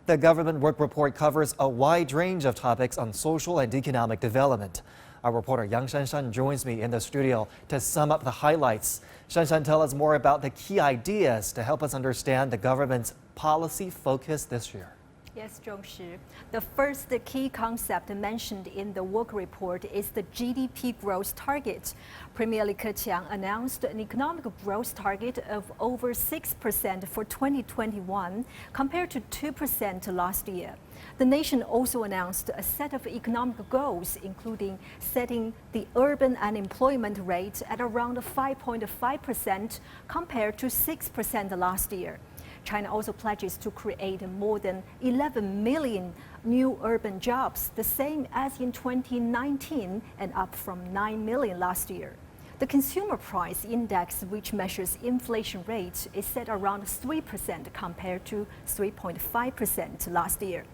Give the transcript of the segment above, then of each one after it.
The government work report covers a wide range of topics on social and economic development. Our reporter Yang Shanshan joins me in the studio to sum up the highlights. Shanshan, tell us more about the key ideas to help us understand the government's policy focus this year. Yes, Zhongshi. The first key concept mentioned in the work report is the GDP growth target. Premier Li Keqiang announced an economic growth target of over 6% for 2021 compared to 2% last year. The nation also announced a set of economic goals, including setting the urban unemployment rate at around 5.5% compared to 6% last year. China also pledges to create more than 11 million new urban jobs, the same as in 2019 and up from 9 million last year. The consumer price index, which measures inflation rate, is set around 3% compared to 3.5% last year.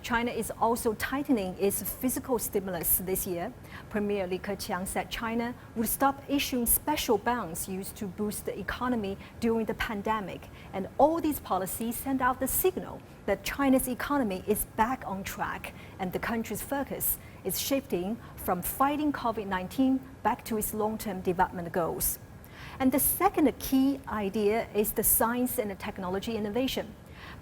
China is also tightening its fiscal stimulus this year. Premier Li Keqiang said China would stop issuing special bonds used to boost the economy during the pandemic. And all these policies send out the signal that China's economy is back on track and the country's focus is shifting from fighting COVID-19 back to its long-term development goals. And the second key idea is the science and technology innovation.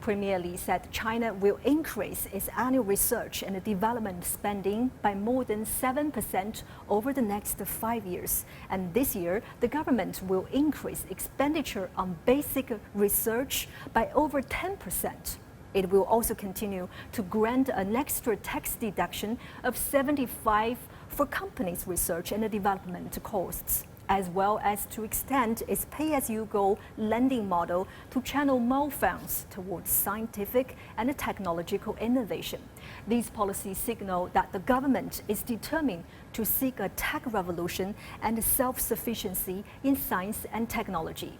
Premier Li said China will increase its annual research and development spending by more than 7% over the next 5 years. And this year, the government will increase expenditure on basic research by over 10%. It will also continue to grant an extra tax deduction of 75% for companies' research and development costs, as well as to extend its pay-as-you-go lending model to channel more funds towards scientific and technological innovation. These policies signal that the government is determined to seek a tech revolution and self-sufficiency in science and technology.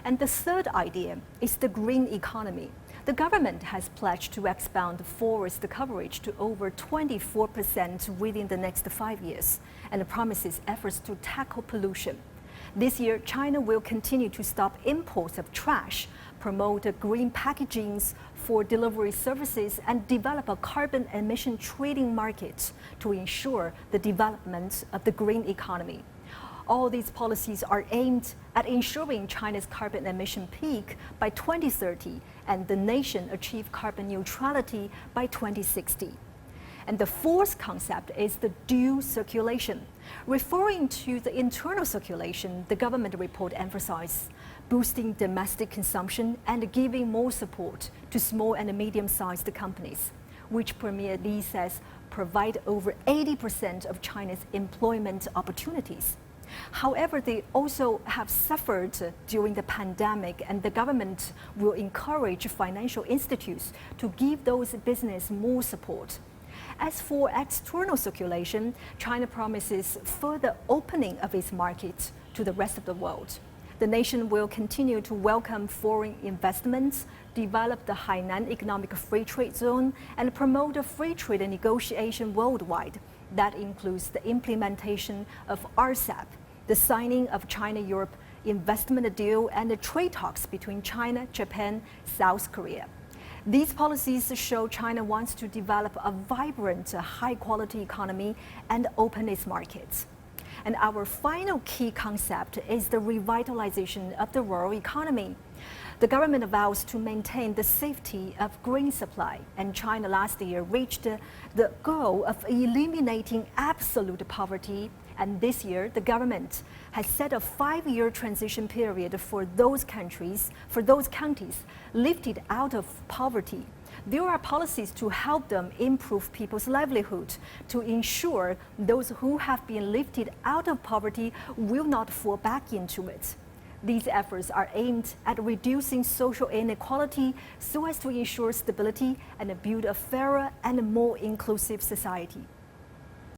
And the third idea is the green economy. The government has pledged to expand forest coverage to over 24% within the next 5 years and promises efforts to tackle pollution. This year, China will continue to stop imports of trash, promote green packagings for delivery services, and develop a carbon emission trading market to ensure the development of the green economy. All these policies are aimed at ensuring China's carbon emission peak by 2030 and the nation achieve carbon neutrality by 2060. And the fourth concept is the dual circulation. Referring to the internal circulation, the government report emphasized boosting domestic consumption and giving more support to small and medium-sized companies, which Premier Li says provide over 80% of China's employment opportunities. However, they also have suffered during the pandemic, and the government will encourage financial institutes to give those businesses more support. As for external circulation, China promises further opening of its market to the rest of the world. The nation will continue to welcome foreign investments, develop the Hainan Economic Free Trade Zone, and promote a free trade negotiation worldwide. That includes the implementation of RCEP, the signing of China-Europe investment deal, and the trade talks between China, Japan, South Korea. These policies show China wants to develop a vibrant, high-quality economy and open its markets. And our final key concept is the revitalization of the rural economy. The government vows to maintain the safety of grain supply, and China last year reached the goal of eliminating absolute poverty. And this year, the government has set a 5-year transition period for those counties lifted out of poverty. There are policies to help them improve people's livelihood, to ensure those who have been lifted out of poverty will not fall back into it. These efforts are aimed at reducing social inequality so as to ensure stability and build a fairer and more inclusive society.